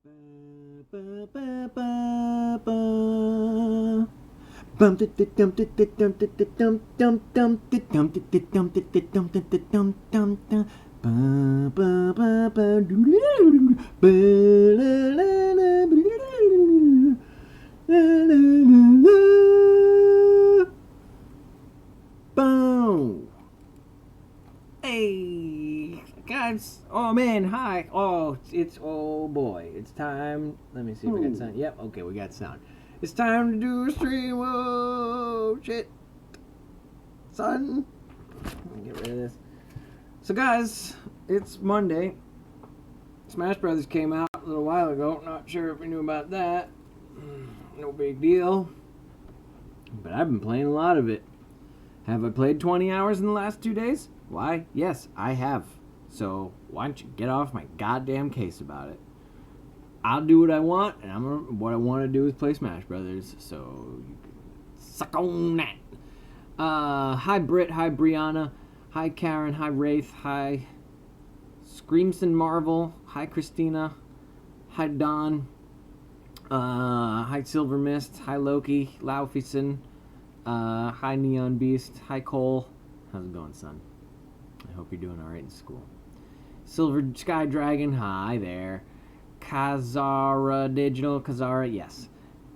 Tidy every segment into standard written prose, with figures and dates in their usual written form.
Boom! Hey, guys! Oh man, hi! Oh, oh boy, it's time. Let me see if we got sound. Yep, okay, we got sound. It's time to do a stream. Whoa, shit, son. Let me get rid of this. So, guys, it's Monday. Smash Brothers came out a little while ago. Not sure if we knew about that. No big deal. But I've been playing a lot of it. Have I played 20 hours in the last 2 days? Why, yes, I have. So, why don't you get off my goddamn case about it? I'll do what I want, and what I want to do is play Smash Brothers, so you can suck on that. Hi Britt, hi Brianna, hi Karen, hi Wraith, hi Screamson Marvel, hi Christina, hi Don, hi Silver Mist, hi Loki, Laufeyson, hi Neon Beast, hi Cole. How's it going, son? I hope you're doing alright in school. Silver Sky Dragon, hi there. Kazara Digital, Kazara, yes.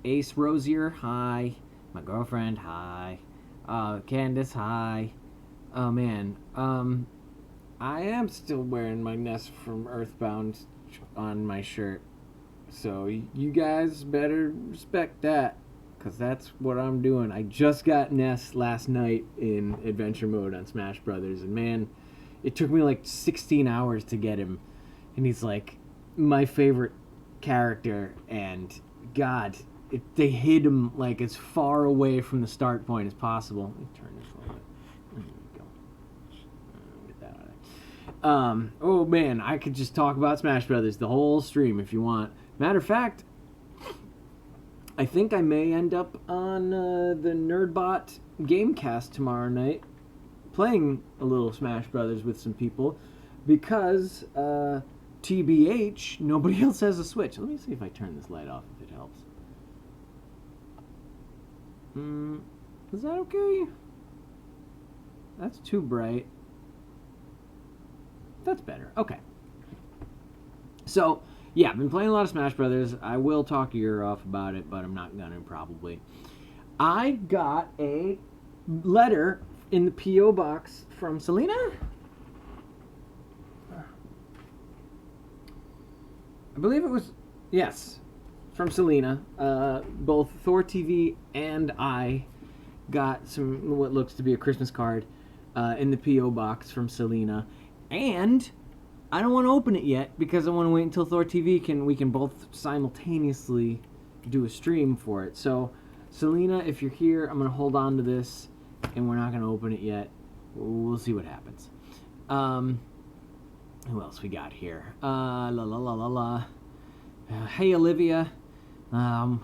Ace Rosier, hi. My girlfriend, hi. Candace, hi. Oh man, I am still wearing my Ness from Earthbound on my shirt. So you guys better respect that, because that's what I'm doing. I just got Ness last night in adventure mode on Smash Brothers, and man, it took me like 16 hours to get him, and he's like my favorite character, and God, they hid him like as far away from the start point as possible. Let me turn this a little bit. There we go. Get that out of there. Oh man, I could just talk about Smash Brothers the whole stream if you want. Matter of fact, I think I may end up on the Nerdbot Gamecast tomorrow night, playing a little Smash Brothers with some people, because TBH, nobody else has a Switch. Let me see if I turn this light off, if it helps. Is that okay? That's too bright. That's better. Okay. So, yeah, I've been playing a lot of Smash Brothers. I will talk your ear off about it, but I'm not gonna probably. I got a letter in the P.O. box from Selena. I believe it was, yes, from Selena. Both ThorTV and I got what looks to be a Christmas card in the P.O. box from Selena. And I don't want to open it yet because I want to wait until ThorTV we can both simultaneously do a stream for it. So, Selena, if you're here, I'm going to hold on to this, and we're not going to open it yet. We'll see what happens. Who else we got here? Hey, Olivia. Yeah.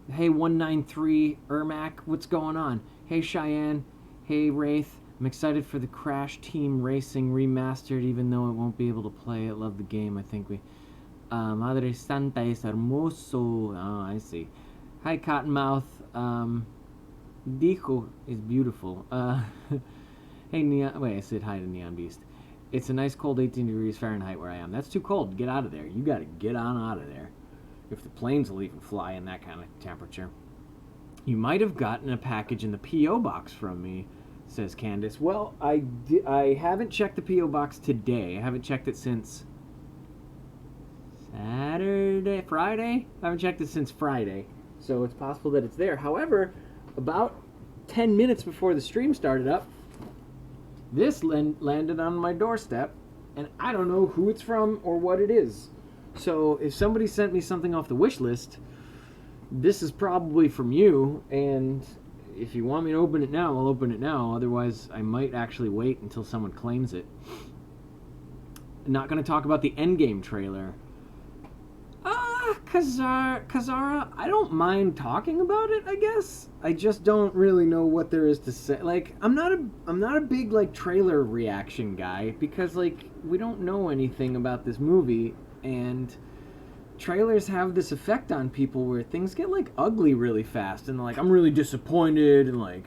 Hey, 193 Ermac. What's going on? Hey, Cheyenne. Hey, Wraith. I'm excited for the Crash Team Racing Remastered, even though I won't be able to play it. Love the game. I think we... Madre Santa es hermoso. Oh, I see. Hi, Cottonmouth. Dijo is beautiful. Hey, Neon... Wait, I said hi to Neon Beast. It's a nice cold 18 degrees Fahrenheit where I am. That's too cold. Get out of there. You gotta get on out of there. If the planes will even fly in that kind of temperature. You might have gotten a package in the P.O. box from me, says Candace. Well, I haven't checked the P.O. box today. I haven't checked it since Friday? I haven't checked it since Friday. So it's possible that it's there. However, about 10 minutes before the stream started up, this landed on my doorstep, and I don't know who it's from or what it is. So if somebody sent me something off the wish list, this is probably from you, and if you want me to open it now, I'll open it now. Otherwise, I might actually wait until someone claims it. I'm not going to talk about the Endgame trailer. Kazara, I don't mind talking about it, I guess. I just don't really know what there is to say. Like, I'm not a big, like, trailer reaction guy, because, like, we don't know anything about this movie. And trailers have this effect on people where things get like ugly really fast, and they're like, I'm really disappointed, and like,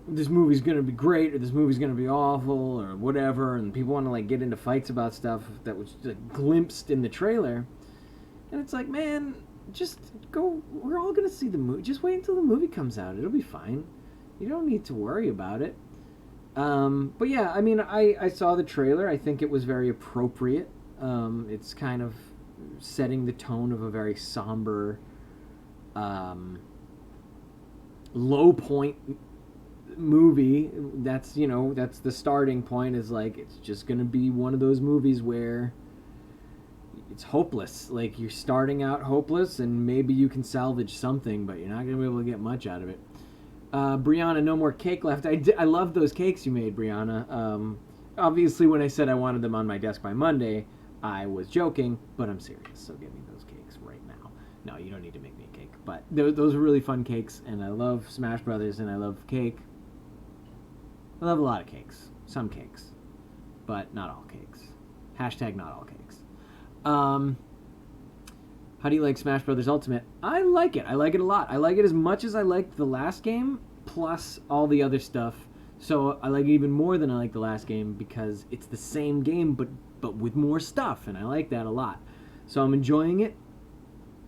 this movie's gonna be great or this movie's gonna be awful or whatever, and people want to like get into fights about stuff that was like glimpsed in the trailer. And it's like, man, just go. We're all gonna see the movie. Just wait until the movie comes out. It'll be fine. You don't need to worry about it. But yeah, I mean, I saw the trailer. I think it was very appropriate. It's kind of setting the tone of a very somber, low point movie. That's the starting point, is like, it's just gonna be one of those movies where it's hopeless. Like, you're starting out hopeless, and maybe you can salvage something, but you're not gonna be able to get much out of it. Brianna, no more cake left. I love those cakes you made, Brianna. Obviously, when I said I wanted them on my desk by Monday, I was joking, but I'm serious, so give me those cakes right now. No, you don't need to make me a cake, but those are really fun cakes, and I love Smash Brothers, and I love cake. I love a lot of cakes. Some cakes. But not all cakes. Hashtag not all cakes. How do you like Smash Brothers Ultimate? I like it. I like it a lot. I like it as much as I liked the last game, plus all the other stuff. So I like it even more than I like the last game, because it's the same game, but with more stuff, and I like that a lot. So I'm enjoying it.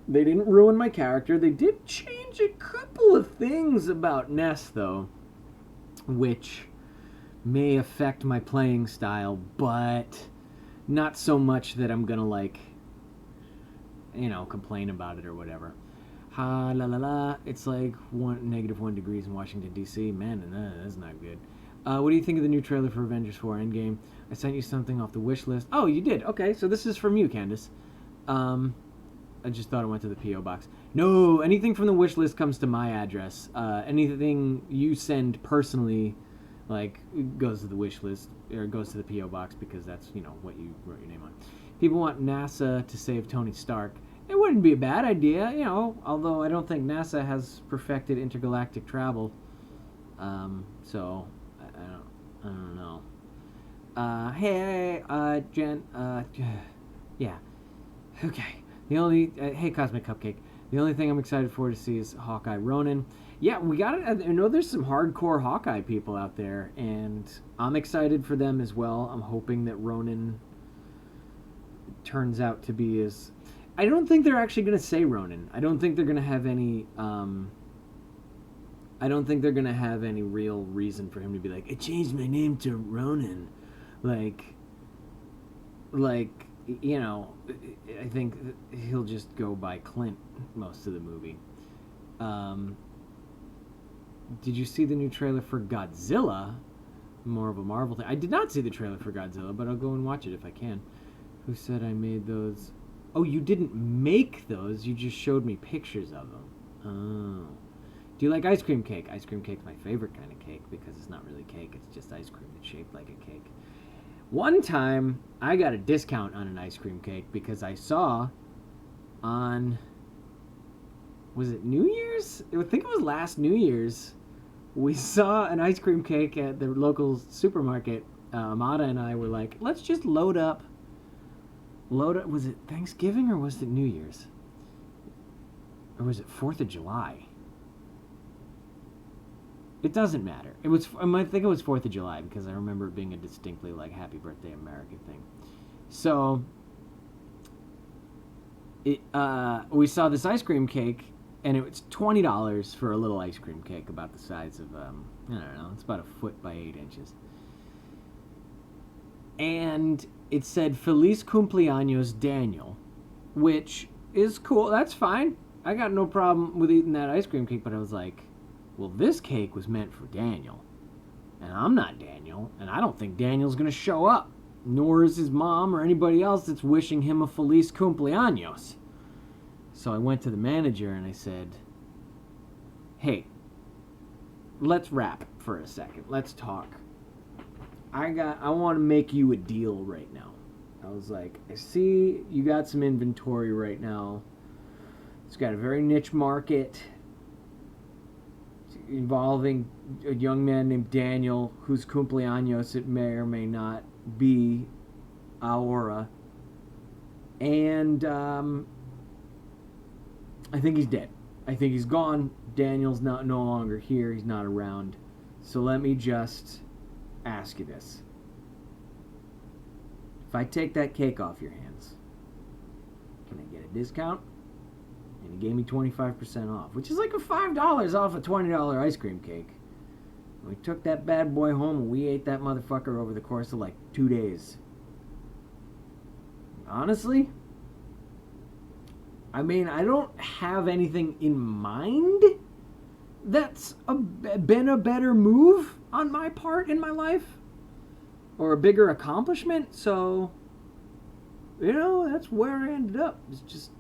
They didn't ruin my character. They did change a couple of things about Ness, though, which may affect my playing style, but not so much that I'm gonna, like, complain about it or whatever. Ha la la la. It's like -1 degrees in Washington, D.C. Man, that's not good. What do you think of the new trailer for Avengers 4 Endgame? I sent you something off the wish list. Oh, you did? Okay, so this is from you, Candace. I just thought it went to the P.O. box. No, anything from the wish list comes to my address. Anything you send personally, like, goes to the wish list, or goes to the P.O. box, because that's, what you wrote your name on. People want NASA to save Tony Stark. It wouldn't be a bad idea, although I don't think NASA has perfected intergalactic travel. So, I don't know. Hey, Jen, yeah. Okay. Hey, Cosmic Cupcake. The only thing I'm excited for to see is Hawkeye Ronin. Yeah, we got it. I know there's some hardcore Hawkeye people out there, and I'm excited for them as well. I'm hoping that Ronin turns out to be as... I don't think they're actually going to say Ronin. I don't think they're going to have any... I don't think they're going to have any real reason for him to be like, I changed my name to Ronin. Like, I think he'll just go by Clint most of the movie. Did you see the new trailer for Godzilla? More of a Marvel thing. I did not see the trailer for Godzilla, but I'll go and watch it if I can. Who said I made those? Oh, you didn't make those. You just showed me pictures of them. Oh. Do you like ice cream cake? Ice cream cake's my favorite kind of cake, because it's not really cake. It's just ice cream that's shaped like a cake. One time, I got a discount on an ice cream cake because I saw on... Was it New Year's? I think it was last New Year's. We saw an ice cream cake at the local supermarket. Amada and I were like, let's just load up. Was it Thanksgiving or was it New Year's? Or was it 4th of July? It doesn't matter. I think it was 4th of July, because I remember it being a distinctly, like, Happy Birthday America thing. So, we saw this ice cream cake, and it was $20 for a little ice cream cake about the size of, I don't know, it's about 1 foot by 8 inches. And it said, Feliz Cumpleaños Daniel, which is cool. That's fine. I got no problem with eating that ice cream cake, but I was like, well, this cake was meant for Daniel, and I'm not Daniel, and I don't think Daniel's going to show up, nor is his mom or anybody else that's wishing him a Feliz Cumpleaños. So I went to the manager and I said, hey, let's rap for a second. Let's talk. I want to make you a deal right now. I was like, I see you got some inventory right now. It's got a very niche market involving a young man named Daniel, whose cumpleaños it may or may not be Aura. And I think he's dead. I think he's gone. Daniel's no longer here. He's not around. So let me just ask you this. If I take that cake off your hands, can I get a discount? And he gave me 25% off, which is like a $5 off a $20 ice cream cake. We took that bad boy home and we ate that motherfucker over the course of like 2 days. Honestly, I mean, I don't have anything in mind that's been a better move on my part in my life or a bigger accomplishment. So, you know, that's where I ended up. It's just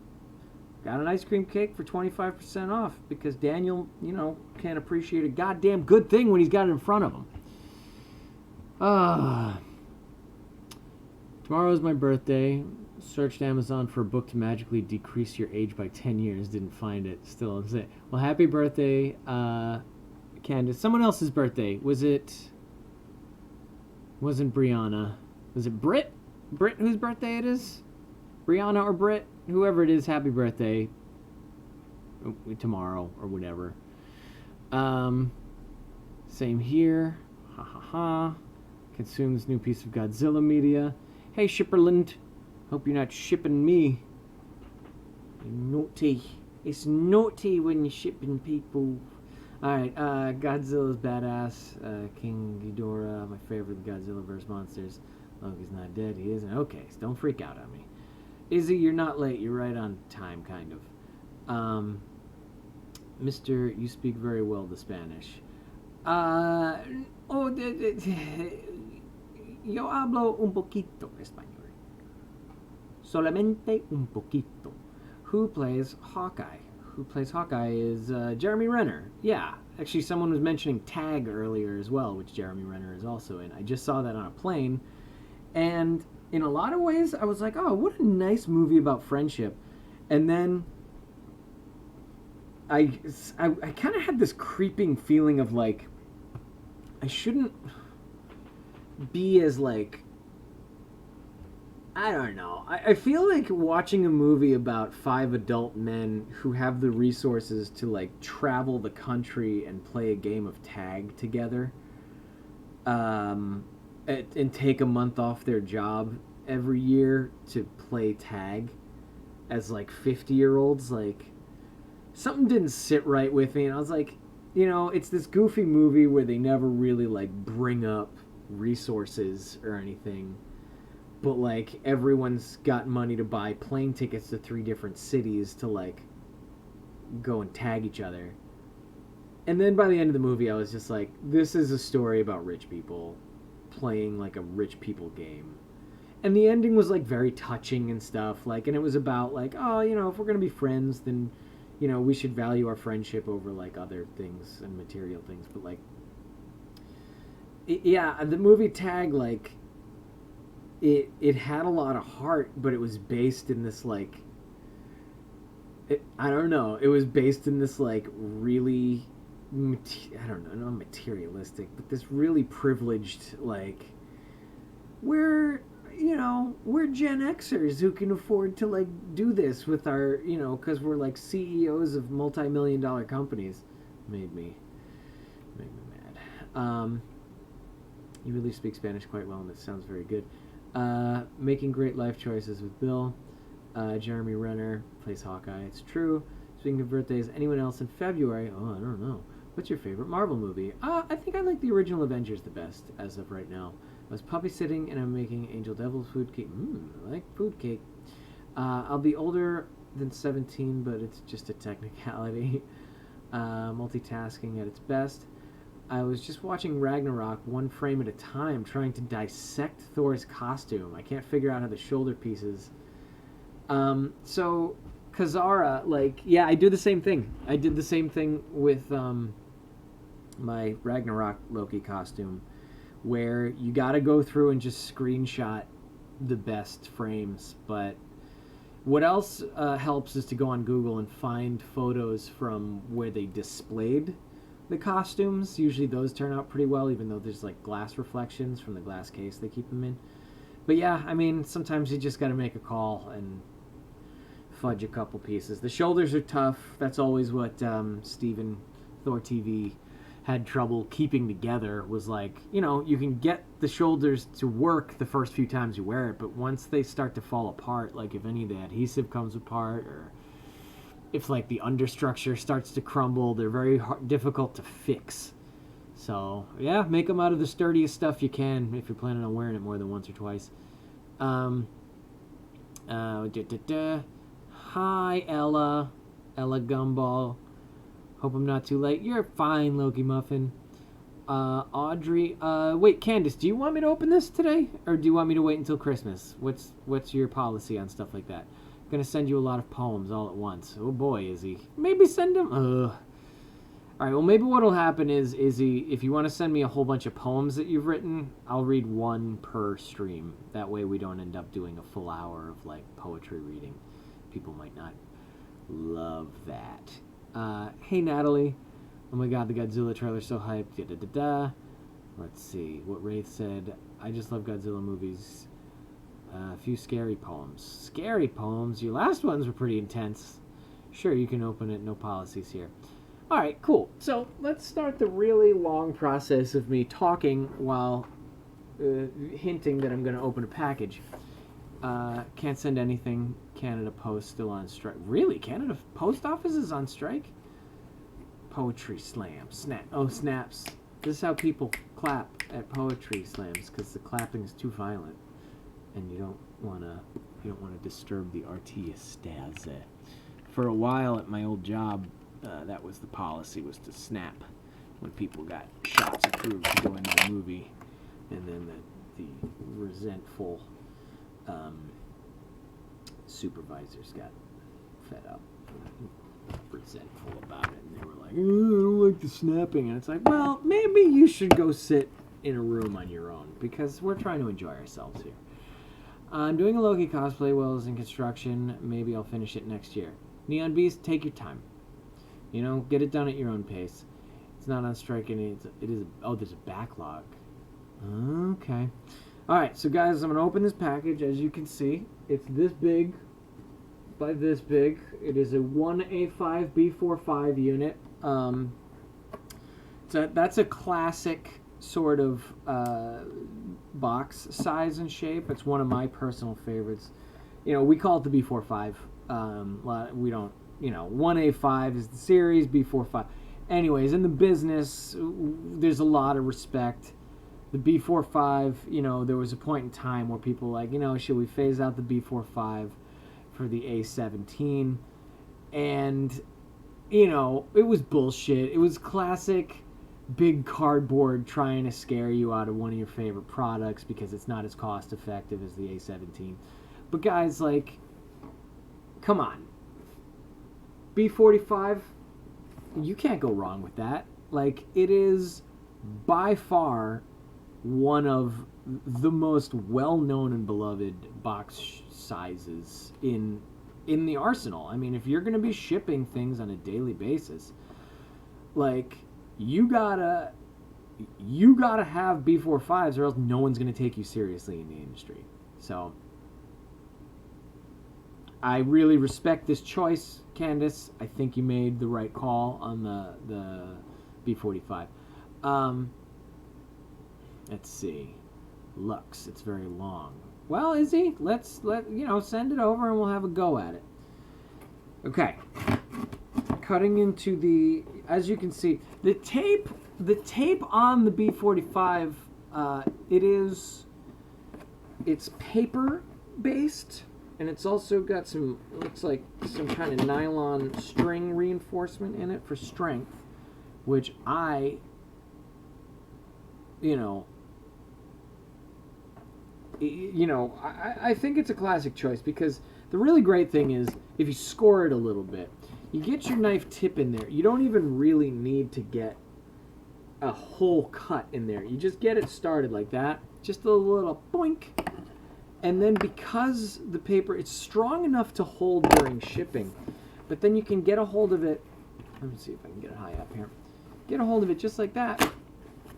got an ice cream cake for 25% off because Daniel, you know, can't appreciate a goddamn good thing when he's got it in front of him. Tomorrow's my birthday. Searched Amazon for a book to magically decrease your age by 10 years. Didn't find it. Still, is it? Well, happy birthday, Candace. Someone else's birthday. Wasn't Brianna. Was it Britt? Britt, whose birthday it is? Brianna or Britt? Whoever it is, happy birthday. Tomorrow or whatever. Same here. Ha ha ha. Consume this new piece of Godzilla media. Hey, Shipperland. Hope you're not shipping me. Naughty. It's naughty when you're shipping people. Alright, Godzilla's badass. King Ghidorah, my favorite Godzilla vs. Monsters. Loki's not dead. He isn't. Okay, so don't freak out on me. Izzy, you're not late. You're right on time, kind of. Mister, you speak very well the Spanish. Yo hablo un poquito español. Solamente un poquito. Who plays Hawkeye? Who plays Hawkeye is Jeremy Renner. Yeah, actually someone was mentioning Tag earlier as well, which Jeremy Renner is also in. I just saw that on a plane, and in a lot of ways I was like, oh, what a nice movie about friendship. And then I kind of had this creeping feeling of like, I shouldn't be as like, I don't know. I feel like watching a movie about 5 adult men who have the resources to like travel the country and play a game of tag together, and take a month off their job every year to play tag as like 50-year-olds, like something didn't sit right with me, and I was like, you know, it's this goofy movie where they never really like bring up resources or anything. But, like, everyone's got money to buy plane tickets to 3 different cities to, like, go and tag each other. And then by the end of the movie, I was just like, this is a story about rich people playing, like, a rich people game. And the ending was, like, very touching and stuff. Like, and it was about, like, oh, you know, if we're going to be friends, then, you know, we should value our friendship over, like, other things and material things. But, like, yeah, the movie Tag, like, it had a lot of heart, but it was based in this like, I don't know, it was based in this like really, I don't know, not materialistic, but this really privileged like, we're Gen Xers who can afford to like do this with our, you know, because we're like CEOs of multi-million-dollar companies. Made me mad. You really speak Spanish quite well, and it sounds very good. Making great life choices with Bill. Jeremy Renner plays Hawkeye. It's true. Speaking of birthdays, anyone else in February? Oh, I don't know. What's your favorite Marvel movie? I think I like the original Avengers the best as of right now. I was puppy sitting and I'm making Angel Devil's food cake. I like food cake. I'll be older than 17, but it's just a technicality. Multitasking at its best. I was just watching Ragnarok one frame at a time, trying to dissect Thor's costume. I can't figure out how the shoulder pieces. So Kazara, like, yeah, I do the same thing. I did the same thing with my Ragnarok Loki costume, where you got to go through and just screenshot the best frames. But what else helps is to go on Google and find photos from where they displayed the costumes. Usually those turn out pretty well, even though there's like glass reflections from the glass case they keep them in. But yeah, I mean, sometimes you just got to make a call and fudge a couple pieces. The shoulders are tough. That's always what Steven ThorTV had trouble keeping together, was like, you know, you can get the shoulders to work the first few times you wear it, but once they start to fall apart, like if any of the adhesive comes apart, or if like the understructure starts to crumble, they're very difficult to fix. So yeah, make them out of the sturdiest stuff you can if you're planning on wearing it more than once or twice. Hi, Ella Gumball. Hope I'm not too late. You're fine, Loki Muffin. Audrey. Wait, Candace, do you want me to open this today, or do you want me to wait until Christmas? What's your policy on stuff like that? I'm gonna send you a lot of poems all at once. Oh boy, Izzy. Maybe send them. All right. Well, maybe what'll happen is, Izzy, if you want to send me a whole bunch of poems that you've written, I'll read one per stream. That way, we don't end up doing a full hour of like poetry reading. People might not love that. Hey, Natalie. Oh my god, the Godzilla trailer's so hyped. Let's see what Wraith said. I just love Godzilla movies. A few scary poems. Scary poems? Your last ones were pretty intense. Sure, you can open it. No policies here. Alright, cool. So, let's start the really long process of me talking while hinting that I'm going to open a package. Can't send anything. Canada Post still on strike. Really? Canada Post Office is on strike? Poetry slam. Snaps. This is how people clap at poetry slams, because the clapping is too violent, and you don't want to disturb the artiste. For a while at my old job, that was the policy, was to snap when people got shots approved to go into the movie, and then the resentful supervisors got fed up, resentful about it, and they were like, I don't like the snapping. And it's like, well, maybe you should go sit in a room on your own, because we're trying to enjoy ourselves here. I'm doing a Loki cosplay while I was in construction. Maybe I'll finish it next year. Neon Beast, take your time. You know, get it done at your own pace. It's not on strike, and it is. Oh, there's a backlog. Okay. All right, so guys, I'm gonna open this package. As you can see, it's this big by this big. It is a 1A5 B45 unit. So that's a classic sort of box size and shape. It's one of my personal favorites. You know, we call it the B45. We don't, you know, 1A5 is the series, B45. Anyways, in the business, there's a lot of respect. The B45, you know, there was a point in time where people were like, you know, should we phase out the B45 for the A17? And, you know, it was bullshit. It was classic big cardboard trying to scare you out of one of your favorite products because it's not as cost effective as the A17. But guys, like, come on. B45, you can't go wrong with that. Like, it is by far one of the most well-known and beloved box sizes in the arsenal. I mean, if you're going to be shipping things on a daily basis, like, you gotta have B45s, or else no one's going to take you seriously in the industry. So I really respect this choice, Candace. I think you made the right call on the B45. Let's see. Lux, it's very long. Well, Izzy, let's send it over and we'll have a go at it. Okay. Cutting into the, as you can see, the tape on the B45, it's paper based, and it's also got some, looks like some kind of nylon string reinforcement in it for strength, which I think it's a classic choice, because the really great thing is if you score it a little bit, you get your knife tip in there. You don't even really need to get a whole cut in there. You just get it started like that, just a little boink. And then because the paper, it's strong enough to hold during shipping, but then you can get a hold of it. Let me see if I can get it high up here. Get a hold of it just like that.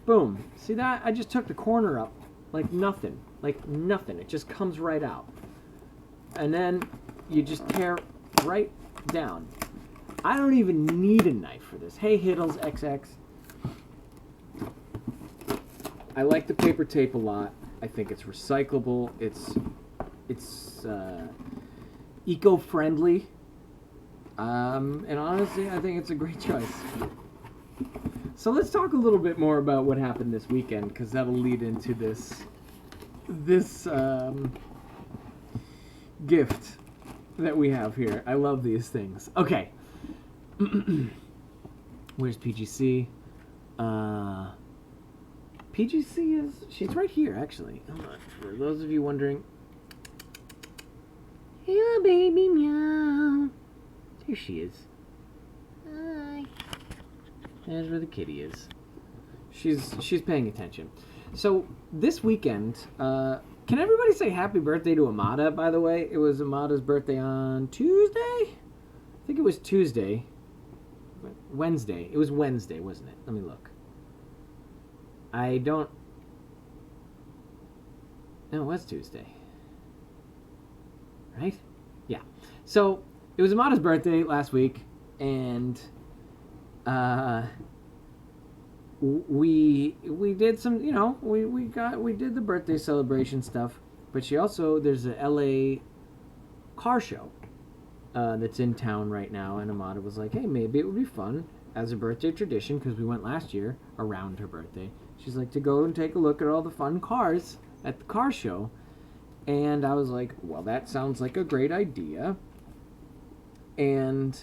Boom. See that? I just took the corner up. Like nothing. Like nothing. It just comes right out. And then you just tear right down. I don't even need a knife for this. Hey, Hiddles XX. I like the paper tape a lot. I think it's recyclable. It's eco-friendly. And honestly, I think it's a great choice. So let's talk a little bit more about what happened this weekend, because that'll lead into this gift that we have here. I love these things. Okay. Where's PGC? PGC is... She's right here, actually. For those of you wondering... Hello, baby, meow. Here she is. Hi. There's where the kitty is. She's paying attention. So, this weekend... can everybody say happy birthday to Amada, by the way? It was Amada's birthday on Tuesday? I think it was Tuesday. Wednesday. It was Wednesday, wasn't it? Let me look. No, it was Tuesday. Right? Yeah. So, it was Amada's birthday last week, and we did some, you know, we did the birthday celebration stuff, but there's a LA car show that's in town right now, and Amada was like, hey, maybe it would be fun as a birthday tradition, because we went last year around her birthday. She's like, to go and take a look at all the fun cars at the car show. And I was like, well, that sounds like a great idea. And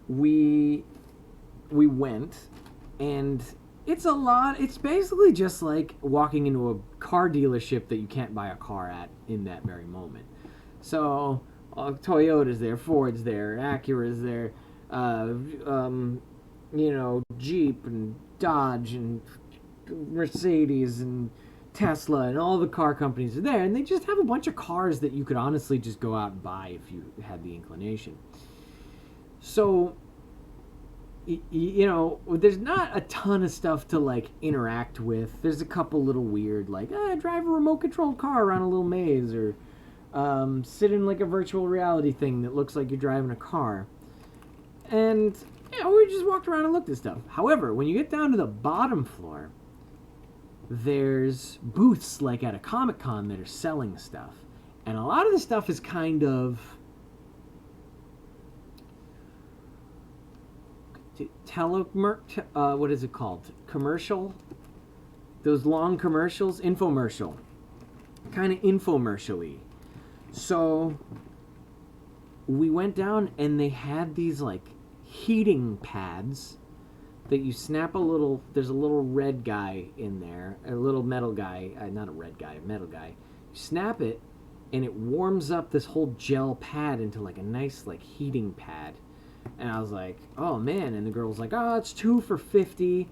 we went, and it's a lot. It's basically just like walking into a car dealership that you can't buy a car at in that very moment. So Toyota's there, Ford's there, Acura's there, you know, Jeep and Dodge and Mercedes and Tesla and all the car companies are there, and they just have a bunch of cars that you could honestly just go out and buy if you had the inclination. So, you know, there's not a ton of stuff to, like, interact with. There's a couple little weird, like, drive a remote-controlled car around a little maze, or sit in, like, a virtual reality thing that looks like you're driving a car. And, you know, we just walked around and looked at stuff. However, when you get down to the bottom floor, there's booths, like at a Comic-Con, that are selling stuff. And a lot of the stuff is kind of... what is it called? Commercial? Those long commercials? Infomercial. Kind of infomercial-y. So, we went down and they had these, like, heating pads that you snap there's a little red guy in there, a little metal guy, not a red guy, a metal guy. You snap it, and it warms up this whole gel pad into, like, a nice, like, heating pad. And I was like, oh, man. And the girl was like, oh, it's 2 for $50,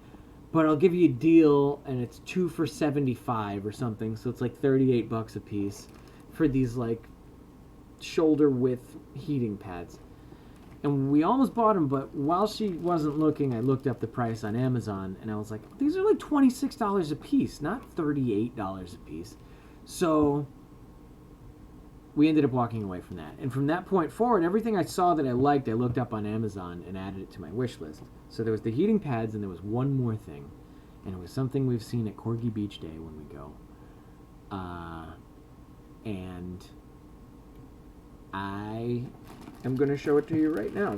but I'll give you a deal, and it's 2 for $75 or something. So it's like $38 a piece for these, like, shoulder-width heating pads. And we almost bought them, but while she wasn't looking, I looked up the price on Amazon, and I was like, these are like $26 a piece, not $38 a piece. So we ended up walking away from that. And from that point forward, everything I saw that I liked, I looked up on Amazon and added it to my wish list. So there was the heating pads, and there was one more thing. And it was something we've seen at Corgi Beach Day when we go. And I am going to show it to you right now.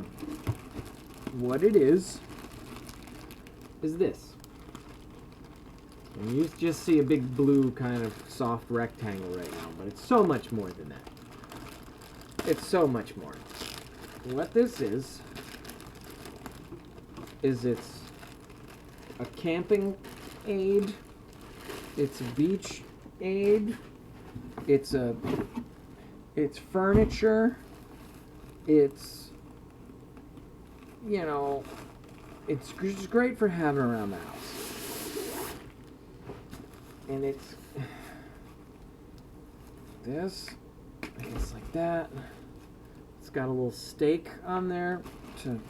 What it is this. And you just see a big blue kind of soft rectangle right now, but it's so much more than that. It's so much more. What this is it's a camping aid, it's a beach aid, it's furniture, it's, you know, it's just great for having around the house. And it's this, I guess, like that. It's got a little stake on there to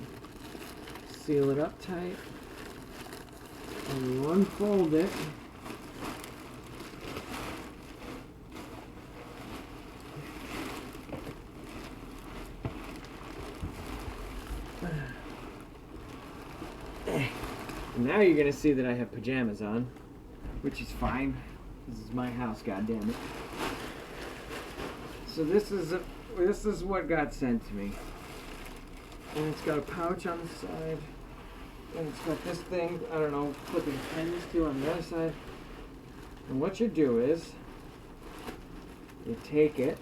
seal it up tight. And you unfold it. Now you're gonna see that I have pajamas on, which is fine. This is my house, goddammit. So this is what got sent to me, and it's got a pouch on the side, and it's got this thing. I don't know, flipping pens to on the other side. And what you do is you take it.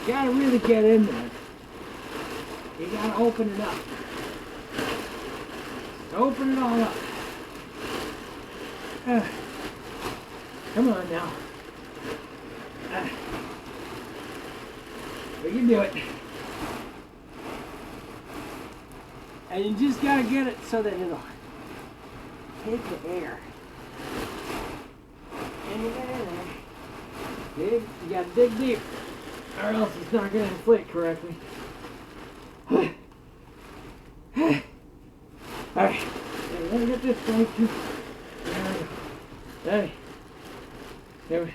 You gotta really get in there. You gotta open it up. Open it all up. Come on now. We can do it. And you just gotta get it so that it'll take the air. And you get in there. You gotta dig deep, or else it's not gonna inflate correctly. Alright, let me get this going too. There we go. Hey. There we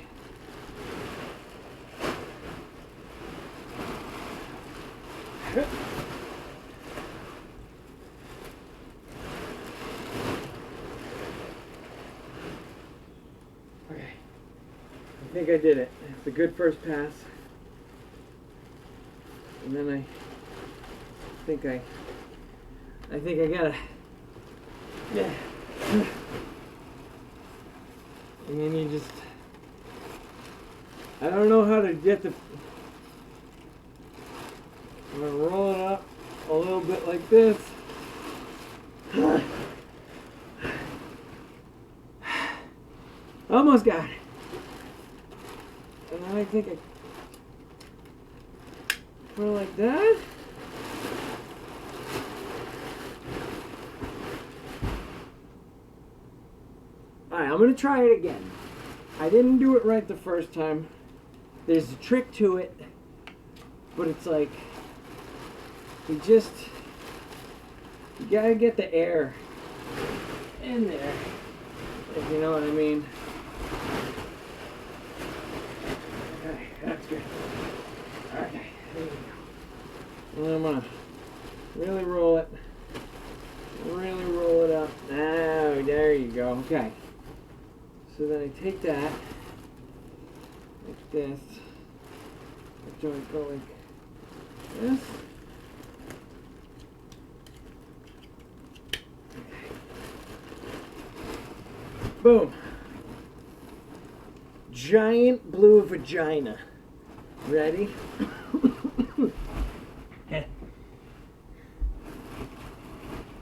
Okay. I think I did it. It's a good first pass. And then I think I gotta, yeah. And then you just, I don't know how to get the, I'm gonna roll it up a little bit like this. Almost got it. And then I think I put it like that. Alright, I'm going to try it again. I didn't do it right the first time. There's a trick to it. But it's like, you gotta get the air in there. If you know what I mean. Okay, that's good. Okay, there you go. And I'm gonna really roll it. Really roll it up. Oh, there you go. Okay. So then I take that, like this. I joint go like this. Okay. Boom. Giant blue vagina. Ready?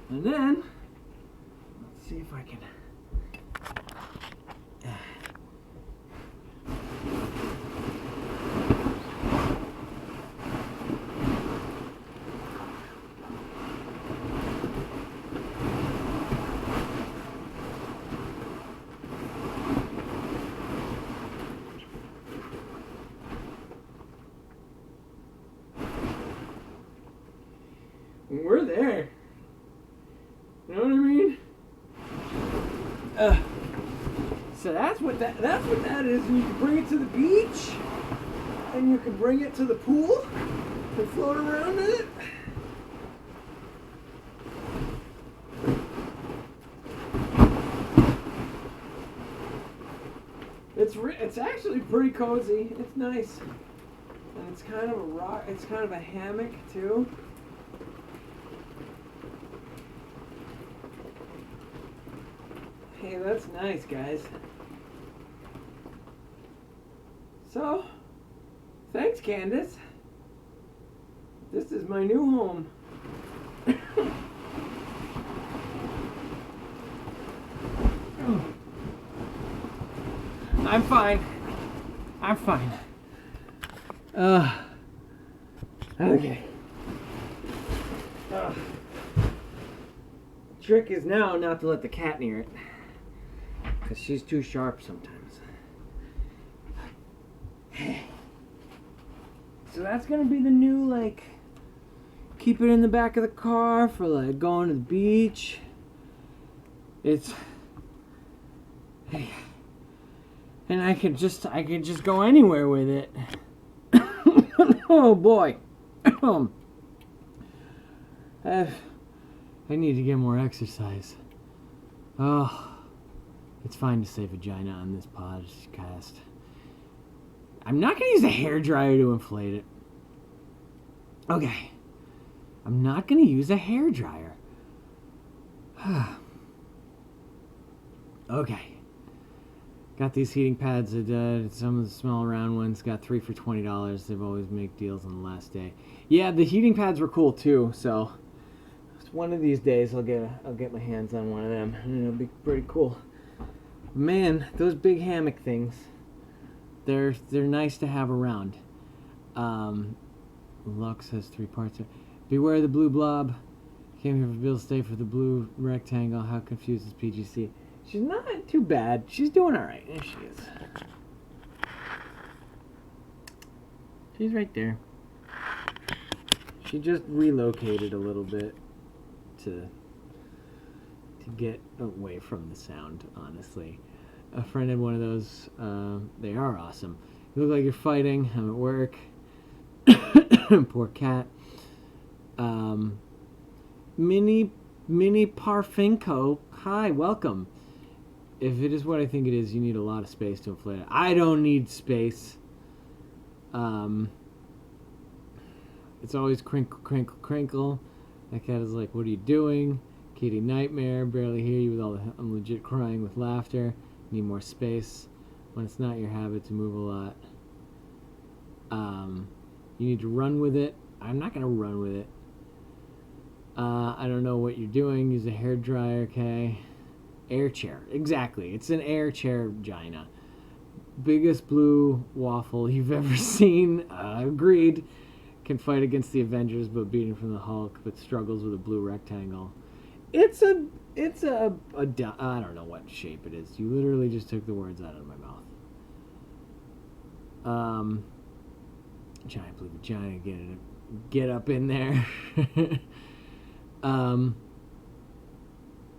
And then, let's see if I can. We're there. You know what I mean? So that's what that is. And you can bring it to the beach, and you can bring it to the pool and float around in it. It's actually pretty cozy. It's nice, and it's kind of a rock. It's kind of a hammock too. Hey, that's nice, guys. So, thanks, Candace. This is my new home. I'm fine. I'm fine. Okay. Trick is now not to let the cat near it, because she's too sharp sometimes. So that's gonna be the new, like, keep it in the back of the car for like going to the beach. It's And I could just go anywhere with it. Oh boy. I need to get more exercise. Oh, it's fine to say vagina on this podcast. I'm not going to use a hairdryer to inflate it. Okay. I'm not going to use a hairdryer. Okay. Got these heating pads at some of the small round ones. Got 3 for $20. They've always make deals on the last day. Yeah, the heating pads were cool too. So one of these days I'll get my hands on one of them, and it'll be pretty cool. Man, those big hammock things, they're nice to have around. Lux has 3 parts. Beware the blue blob. Came here for Bill's stay for the blue rectangle. How confused is PGC? She's not too bad. She's doing all right. There she is. She's right there. She just relocated a little bit to get away from the sound, honestly. A friend had one of those. They are awesome. You look like you're fighting. I'm at work. Poor cat. Mini Parfinko. Hi, welcome. If it is what I think it is, you need a lot of space to inflate it. I don't need space. It's always crinkle, crinkle, crinkle. That cat is like, what are you doing? Kitty nightmare. Barely hear you with all the... I'm legit crying with laughter. Need more space. When it's not your habit to move a lot. You need to run with it. I'm not going to run with it. I don't know what you're doing. Use a hairdryer, okay? Air chair. Exactly. It's an air chair vagina. Biggest blue waffle you've ever seen. Agreed. Can fight against the Avengers, but beating from the Hulk, but struggles with a blue rectangle. It's a I don't know what shape it is. You literally just took the words out of my mouth. Giant blue vagina. Get up in there.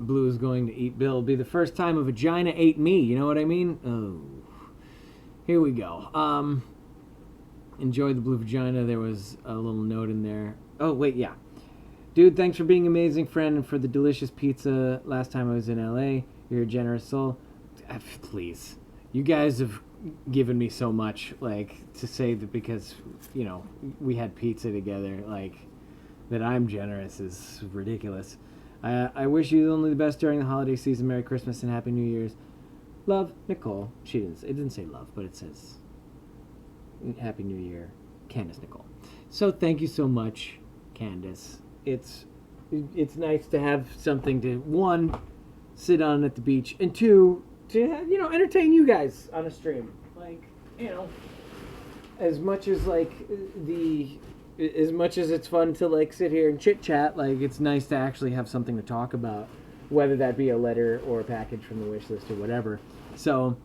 Blue is going to eat Bill. It'll be the first time a vagina ate me. You know what I mean? Oh. Here we go. Enjoy the blue vagina. There was a little note in there. Oh, wait, yeah. Dude, thanks for being an amazing friend and for the delicious pizza last time I was in LA. You're a generous soul. Please. You guys have given me so much, like, to say that because, you know, we had pizza together, like, that I'm generous is ridiculous. I wish you only the best during the holiday season. Merry Christmas and Happy New Year's. Love, Nicole. It didn't say love, but it says Happy New Year, Candace Nicole. So thank you so much, Candace. It's nice to have something to, 1, sit on at the beach, and 2, to have, you know, entertain you guys on a stream. Like, you know, as much as it's fun to, like, sit here and chit chat, like, it's nice to actually have something to talk about, whether that be a letter or a package from the wish list or whatever. So,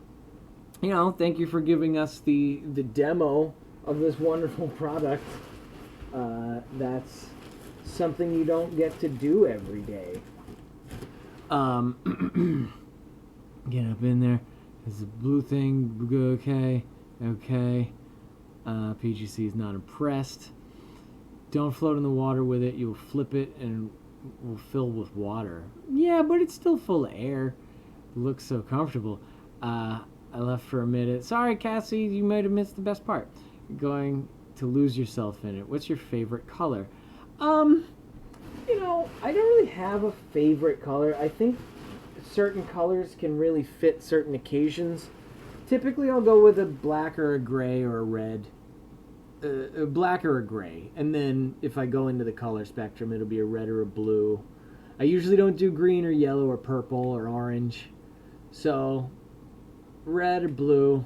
you know, thank you for giving us the demo of this wonderful product. That's something you don't get to do every day. Get up in there. There's a blue thing. Okay. PGC is not impressed. Don't float in the water with it. You'll flip it and it will fill with water. Yeah, but it's still full of air. It looks so comfortable. I left for a minute. Sorry, Cassie, you might have missed the best part. You're going to lose yourself in it. What's your favorite color? You know, I don't really have a favorite color. I think certain colors can really fit certain occasions. Typically, I'll go with a black or a gray or a red. A black or a gray. And then if I go into the color spectrum, it'll be a red or a blue. I usually don't do green or yellow or purple or orange. So, red or blue.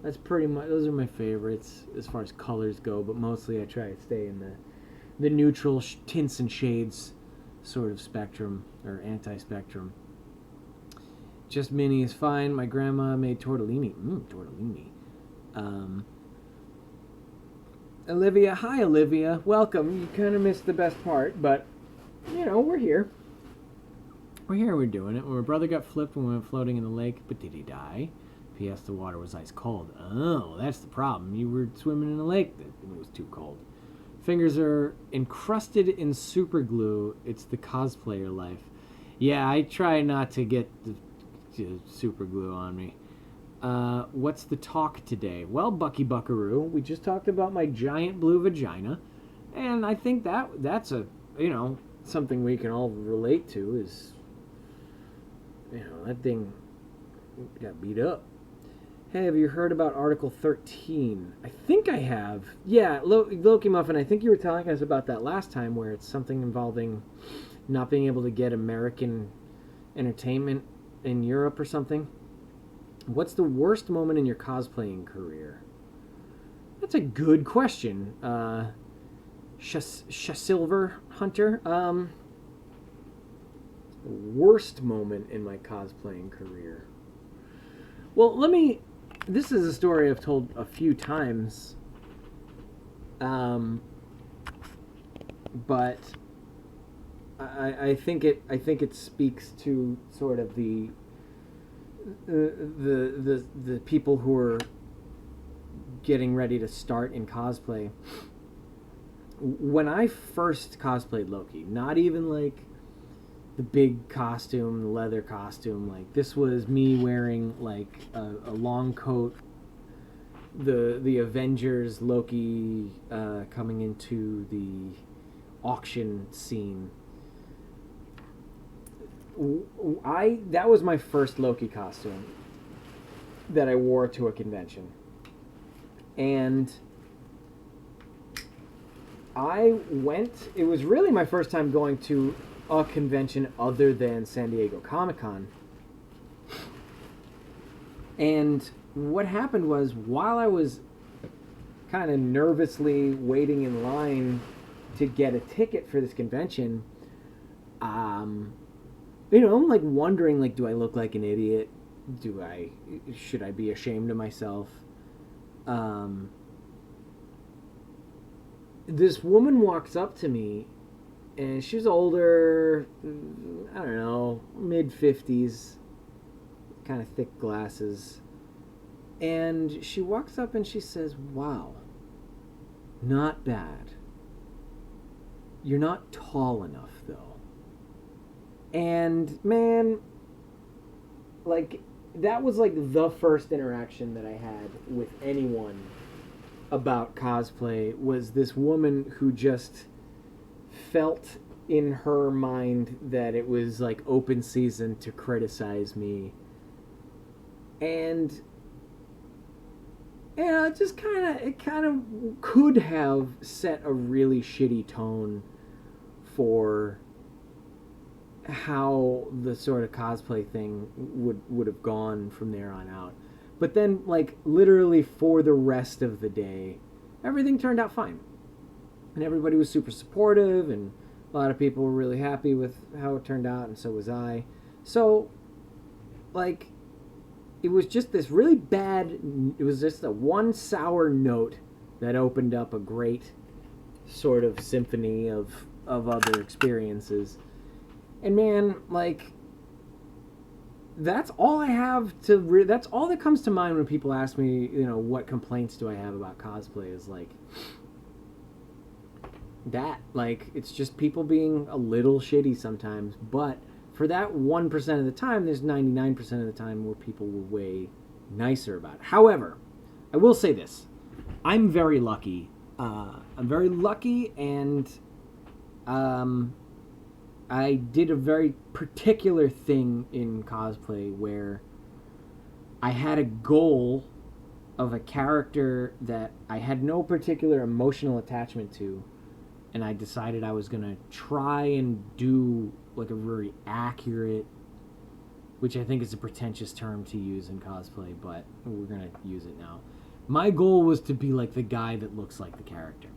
That's pretty much, those are my favorites as far as colors go, but mostly I try to stay in the neutral tints and shades sort of spectrum, or anti-spectrum. Just mini is fine. My grandma made tortellini. Tortellini. Olivia, hi Olivia, welcome. You kind of missed the best part, but, you know, we're here. We're here, we're doing it. When my brother got flipped when we went floating in the lake, but did he die? P.S. The water was ice cold. Oh, that's the problem. You were swimming in a lake that it was too cold. Fingers are encrusted in super glue. It's the cosplayer life. Yeah, I try not to get the super glue on me. What's the talk today? Well, Bucky Buckaroo, we just talked about my giant blue vagina. And I think that's a, something we can all relate to is, that thing got beat up. Hey, have you heard about Article 13? I think I have. Yeah, Loki Muffin, I think you were telling us about that last time where it's something involving not being able to get American entertainment in Europe or something. What's the worst moment in your cosplaying career? That's a good question. Silver Hunter. Worst moment in my cosplaying career. Well, this is a story I've told a few times. But I think it speaks to sort of the people who are getting ready to start in cosplay. When I first cosplayed Loki, not even like the big costume, the leather costume, like this was me wearing like a long coat, the Avengers Loki coming into the auction scene. That was my first Loki costume that I wore to a convention. And it was really my first time going to a convention other than San Diego Comic-Con. And what happened was, while I was kind of nervously waiting in line to get a ticket for this convention, I'm like wondering, like, do I look like an idiot? Should I be ashamed of myself? This woman walks up to me, and she's older, I don't know, mid-50s, kind of thick glasses. And she walks up and she says, "Wow, not bad. You're not tall enough, though." And, man, like, that was, like, the first interaction that I had with anyone about cosplay, was this woman who just felt in her mind that it was, like, open season to criticize me. And, yeah, it kind of could have set a really shitty tone for how the sort of cosplay thing would have gone from there on out. But then, like, literally for the rest of the day, everything turned out fine. And everybody was super supportive, and a lot of people were really happy with how it turned out, and so was I. So, like, it was just this really bad, it was just a one sour note that opened up a great sort of symphony of other experiences. And man, like, that's all I have to, that's all that comes to mind when people ask me, what complaints do I have about cosplay, is like, that, like, it's just people being a little shitty sometimes, but for that 1% of the time, there's 99% of the time where people were way nicer about it. However, I will say this, I'm very lucky, and, I did a very particular thing in cosplay where I had a goal of a character that I had no particular emotional attachment to, and I decided I was going to try and do like a very accurate, which I think is a pretentious term to use in cosplay, but we're going to use it now. My goal was to be like the guy that looks like the character.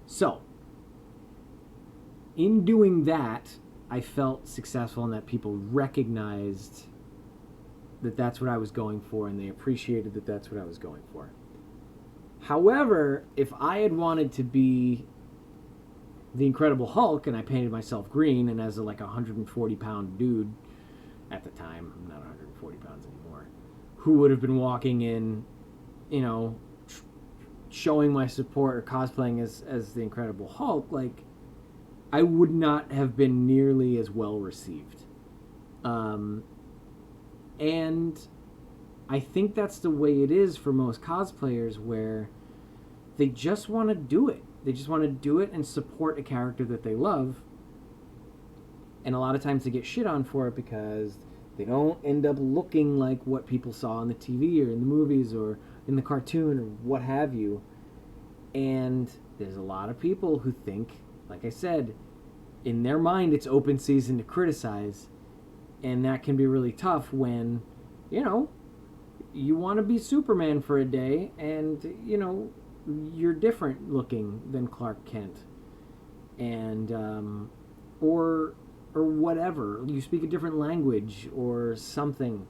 So, in doing that, I felt successful in that people recognized that that's what I was going for, and they appreciated that that's what I was going for. However, if I had wanted to be the Incredible Hulk, and I painted myself green, and as a 140-pound dude at the time, I'm not 140 pounds anymore, who would have been walking in, showing my support or cosplaying as the Incredible Hulk, I would not have been nearly as well received. And I think that's the way it is for most cosplayers, where they just want to do it. They just want to do it and support a character that they love. And a lot of times they get shit on for it because they don't end up looking like what people saw on the TV or in the movies or in the cartoon or what have you. And there's a lot of people who think, like I said, in their mind it's open season to criticize. And that can be really tough when, you want to be Superman for a day and, you're different looking than Clark Kent. And, or whatever. You speak a different language or something.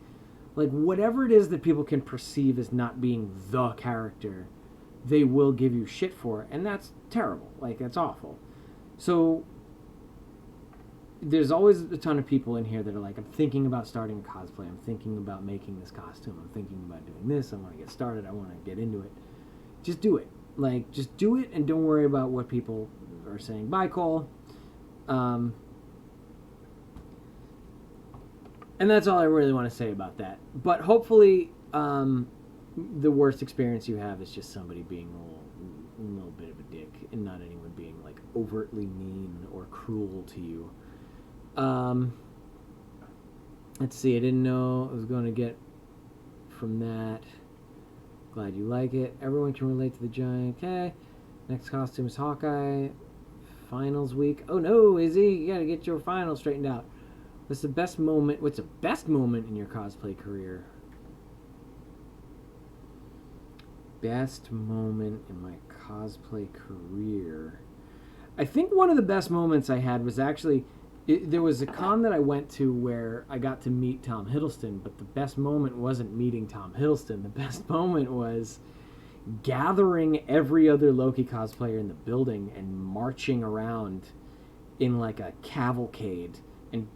Whatever it is that people can perceive as not being the character, they will give you shit for it. And that's terrible. That's awful. So there's always a ton of people in here that are I'm thinking about starting a cosplay. I'm thinking about making this costume. I'm thinking about doing this. I want to get started. I want to get into it. Just do it. Just do it and don't worry about what people are saying. Bye, Cole. And that's all I really want to say about that. But hopefully, the worst experience you have is just somebody being a little bit of a dick and not anyone being overtly mean or cruel to you. Let's see. I didn't know I was going to get from that. Glad you like it. Everyone can relate to the giant. Okay. Next costume is Hawkeye. Finals week. Oh no, Izzy, you gotta get your finals straightened out. What's the best moment in your cosplay career? Best moment in my cosplay career. I think one of the best moments I had was actually, there was a con that I went to where I got to meet Tom Hiddleston, but the best moment wasn't meeting Tom Hiddleston. The best moment was gathering every other Loki cosplayer in the building and marching around in a cavalcade and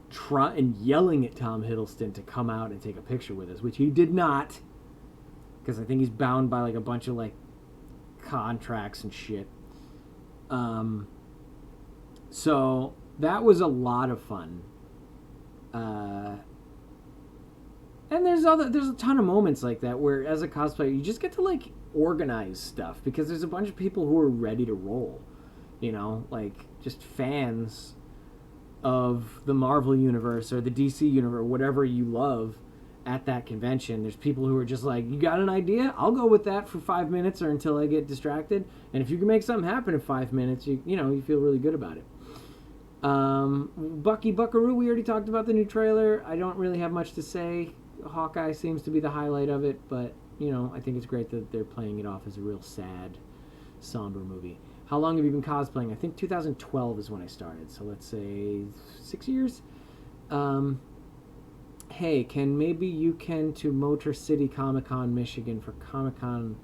yelling at Tom Hiddleston to come out and take a picture with us, which he did not, because I think he's bound by a bunch of contracts and shit. So that was a lot of fun. And there's a ton of moments like that where, as a cosplayer, you just get to organize stuff because there's a bunch of people who are ready to roll. Just fans of the Marvel universe or the DC universe, whatever you love at that convention. There's people who are just you got an idea? I'll go with that for 5 minutes or until I get distracted. And if you can make something happen in 5 minutes, you feel really good about it. Bucky Buckaroo, we already talked about the new trailer. I don't really have much to say. Hawkeye seems to be the highlight of it, but I think it's great that they're playing it off as a real sad, somber movie. How long have you been cosplaying? I think 2012 is when I started, so let's say 6 years. Hey, maybe you can to Motor City Comic-Con, Michigan for Comic-Con.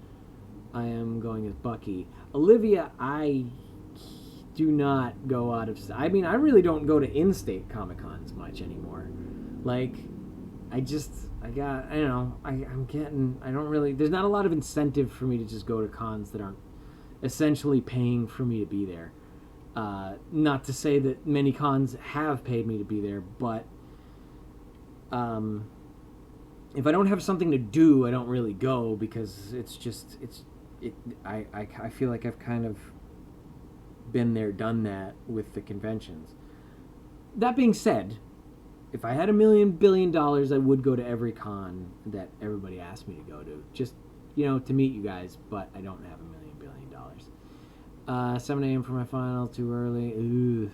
I am going as Bucky. Olivia, I do not go out of... I really don't go to in-state Comic-Cons much anymore. There's not a lot of incentive for me to just go to cons that aren't essentially paying for me to be there. Not to say that many cons have paid me to be there, but if I don't have something to do, I don't really go because I feel like I've kind of been there, done that with the conventions. That being said, if I had $1 billion, I would go to every con that everybody asked me to go to, just to meet you guys. But I don't have $1 billion. 7 a.m. for my final, too early. Ooh,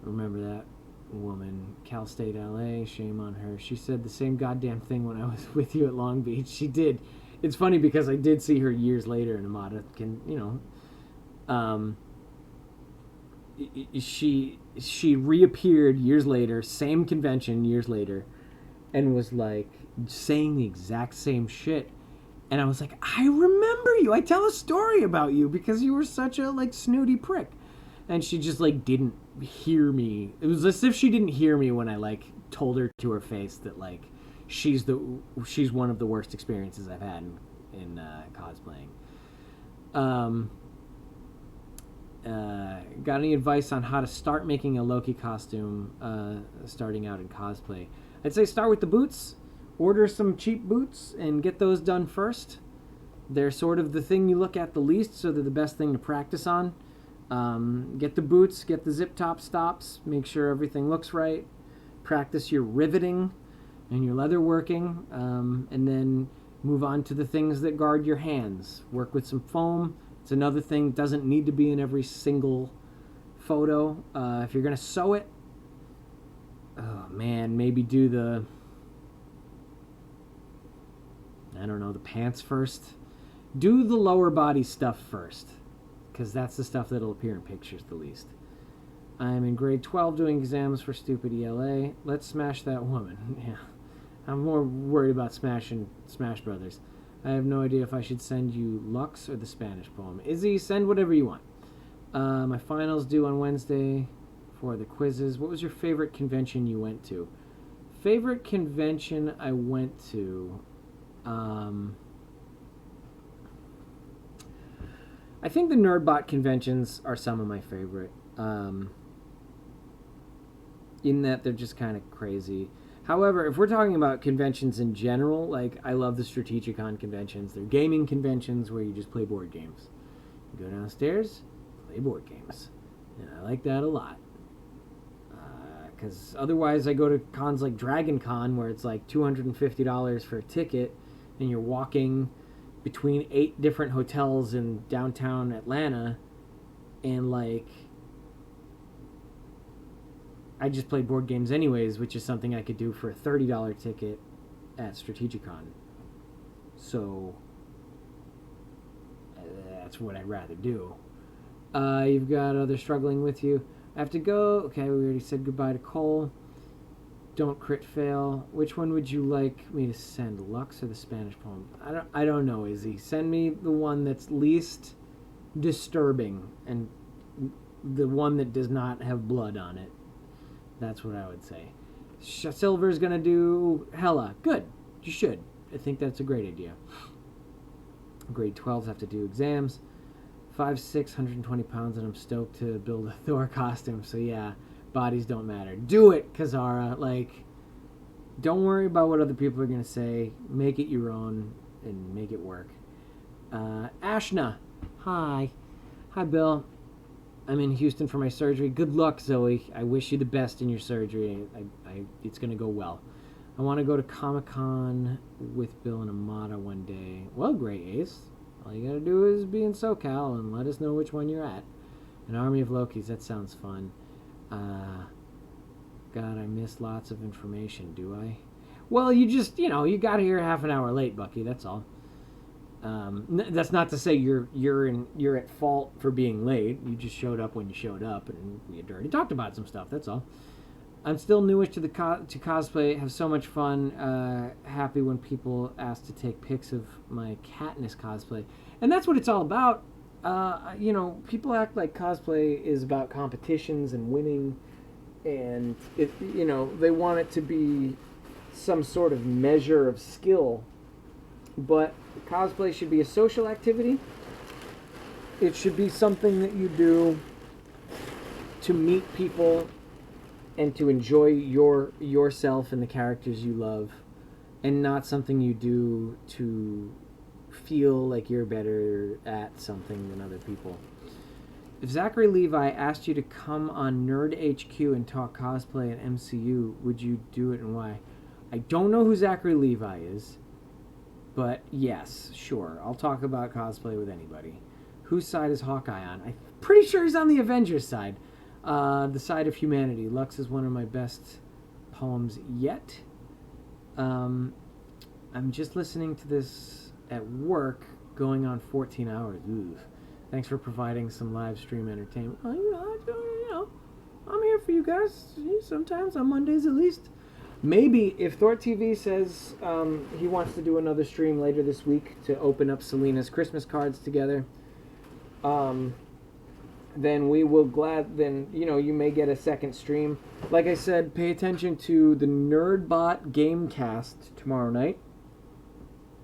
remember that woman, Cal State LA. Shame on her. She said the same goddamn thing when I was with you at Long Beach. She did. It's funny because I did see her years later, and Amada she reappeared years later, same convention years later, and was saying the exact same shit. And I was like, I remember you. I tell a story about you because you were such a snooty prick. and she just like didn't hear me. It was as if she didn't hear me when I like told her to her face that like she's one of the worst experiences I've had in cosplaying. Got any advice on how to start making a Loki costume starting out in cosplay? I'd say start with the boots. Order some cheap boots and get those done first. They're sort of the thing you look at the least, so they're the best thing to practice on. Get the boots, get the zip top stops, make sure everything looks right. Practice your riveting and your leather working, and then move on to the things that guard your hands. Work with some foam. It's another thing, doesn't need to be in every single photo. If you're going to sew it, oh man, maybe do the pants first. Do the lower body stuff first, because that's the stuff that'll appear in pictures the least. I'm in grade 12 doing exams for stupid ELA. Let's smash that woman. Yeah. I'm more worried about smashing Smash Brothers. I have no idea if I should send you Lux or the Spanish poem. Izzy, send whatever you want. My finals due on Wednesday for the quizzes. What was your favorite convention you went to? Favorite convention I went to... I think the Nerdbot conventions are some of my favorite. In that they're just kind of crazy. However, if we're talking about conventions in general, like I love the Strategicon conventions. They're gaming conventions where you just play board games. You go downstairs, play board games. And I like that a lot. Because otherwise I go to cons like Dragon Con where it's like $250 for a ticket and you're walking between 8 different hotels in downtown Atlanta, and like I just play board games anyways, which is something I could do for a $30 ticket at Strategicon. So that's what I'd rather do. You've got others struggling with you. I have to go. Okay, we already said goodbye to Cole. Don't crit fail. Which one would you like me to send, Lux or the Spanish poem? I don't know, Izzy. Send me the one that's least disturbing and the one that does not have blood on it. That's what I would say. Silver's gonna do Hella. Good. You should. I think that's a great idea. Grade 12s have to do exams. 5'6", 120 pounds, and I'm stoked to build a Thor costume. So yeah, bodies don't matter. Do it, Kazara. Like, don't worry about what other people are gonna say. Make it your own and make it work. Ashna. Hi, Bill. I'm in Houston for my surgery. Good luck, Zoe. I wish you the best in your surgery. It's going to go well. I want to go to Comic-Con with Bill and Amada one day. Well, great, Ace. All you got to do is be in SoCal and let us know which one you're at. An army of Lokis. That sounds fun. God, I missed lots of information, do I? Well, you got here half an hour late, Bucky. That's all. That's not to say you're at fault for being late. You just showed up when you showed up, and we had already talked about some stuff. That's all. I'm still newish to to cosplay. Have so much fun. Happy when people ask to take pics of my Katniss cosplay, and that's what it's all about. People act like cosplay is about competitions and winning, and they want it to be some sort of measure of skill. But cosplay should be a social activity. It should be something that you do to meet people and to enjoy yourself and the characters you love, and not something you do to feel like you're better at something than other people. If Zachary Levi asked you to come on Nerd HQ and talk cosplay at MCU, would you do it, and why? I don't know who Zachary Levi is. But yes, sure, I'll talk about cosplay with anybody. Whose side is Hawkeye on? I'm pretty sure he's on the Avengers side. The side of humanity. Lux is one of my best poems yet. I'm just listening to this at work, going on 14 hours. Ooh. Thanks for providing some live stream entertainment. I'm here for you guys. Sometimes on Mondays at least. Maybe if ThorTV says he wants to do another stream later this week to open up Selena's Christmas cards together, then we will then you may get a second stream. Like I said, pay attention to the Nerdbot Gamecast tomorrow night.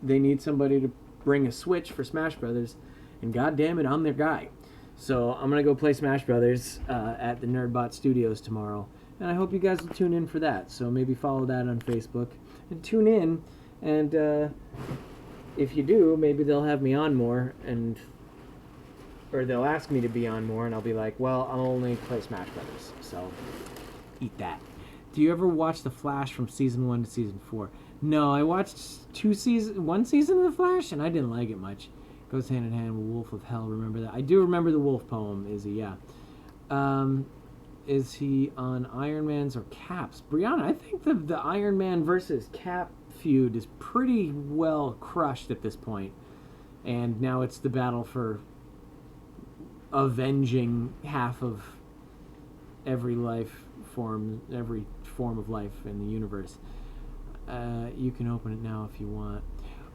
They need somebody to bring a Switch for Smash Brothers, and god damn it, I'm their guy. So I'm gonna go play Smash Brothers at the Nerdbot Studios tomorrow, and I hope you guys will tune in for that. So maybe follow that on Facebook and tune in, and if you do, maybe they'll have me on more, or they'll ask me to be on more, and I'll be like, well, I'll only play Smash Brothers, so eat that. Do you ever watch The Flash from season 1 to season 4? No, I watched one season of The Flash, and I didn't like it much. Goes hand in hand with Wolf of Hell, remember that? I do remember the Wolf poem, Izzy, yeah. Is he on Iron Man's or Cap's? Brianna, I think the Iron Man versus Cap feud is pretty well crushed at this point, and now it's the battle for avenging half of every form of life in the universe. You can open it now if you want.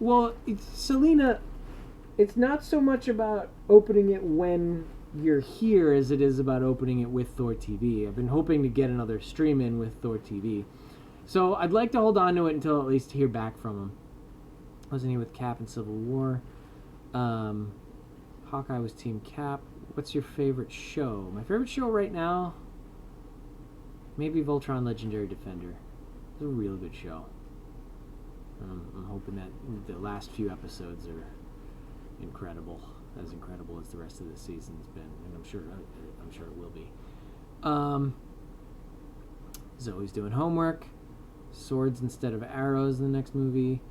Well, Selena, it's not so much about opening it when you're here as it is about opening it with ThorTV. I've been hoping to get another stream in with ThorTV. So I'd like to hold on to it until at least hear back from him. Wasn't he with Cap in Civil War? Hawkeye was Team Cap. What's your favorite show? My favorite show right now? Maybe Voltron Legendary Defender. It's a real good show. I'm hoping that the last few episodes are incredible, as incredible as the rest of the season's been, and I'm sure it will be. Zoe's doing homework. Swords instead of arrows in the next movie.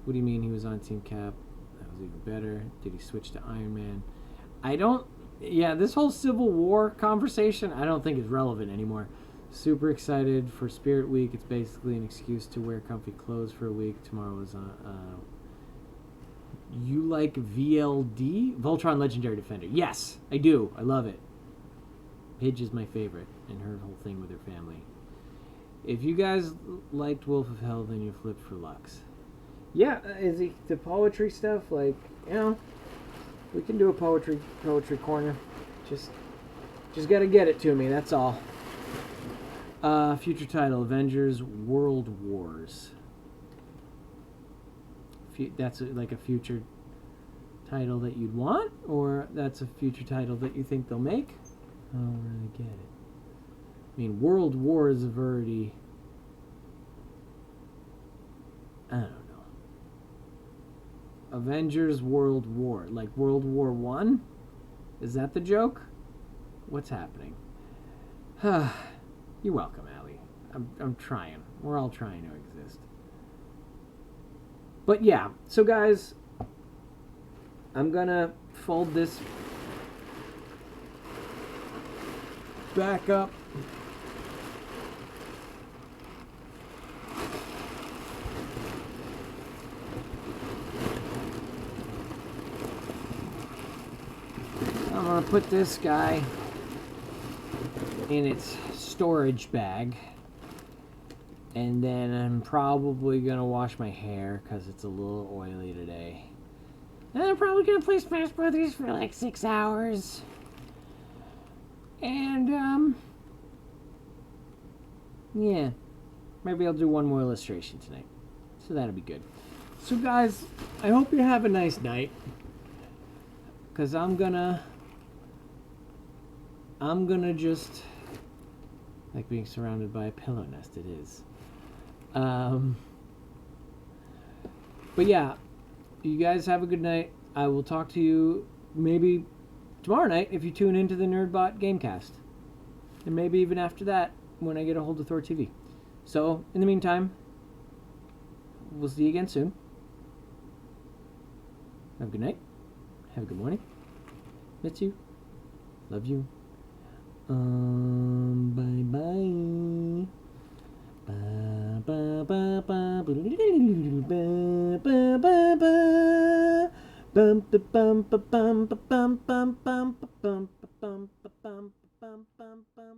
What do you mean he was on Team Cap? That was even better. Did he switch to Iron Man? This whole Civil War conversation I don't think is relevant anymore. Super excited for Spirit Week. It's basically an excuse to wear comfy clothes for a week. Tomorrow is you like VLD? Voltron Legendary Defender. Yes, I do. I love it. Pidge is my favorite, and her whole thing with her family. If you guys liked Wolf of Hell, then you flipped for Lux. Yeah, is he the poetry stuff? Like, we can do a poetry corner. Just gotta get it to me. That's all. Future title: Avengers: World Wars. That's like a future title that you'd want, or that's a future title that you think they'll make? I don't really get it. I mean, World Wars have already... I don't know. Avengers World War. Like World War I? Is that the joke? What's happening? You're welcome, Allie. I'm trying. We're all trying to exist. But yeah, so guys, I'm gonna fold this back up. I'm gonna put this guy in its storage bag. And then I'm probably going to wash my hair because it's a little oily today. And I'm probably going to play Smash Brothers for like 6 hours. And, yeah. Maybe I'll do one more illustration tonight. So that'll be good. So guys, I hope you have a nice night. Because I'm gonna just... like being surrounded by a pillow nest, it is. But yeah, you guys have a good night. I will talk to you maybe tomorrow night if you tune into the Nerdbot Gamecast. And maybe even after that when I get a hold of ThorTV. So, in the meantime, we'll see you again soon. Have a good night. Have a good morning. Miss you. Love you. Bye-bye. Ba ba ba ba ba ba ba ba bum ba bum ba bum ba bum bum bum bum bum bum bum bum bum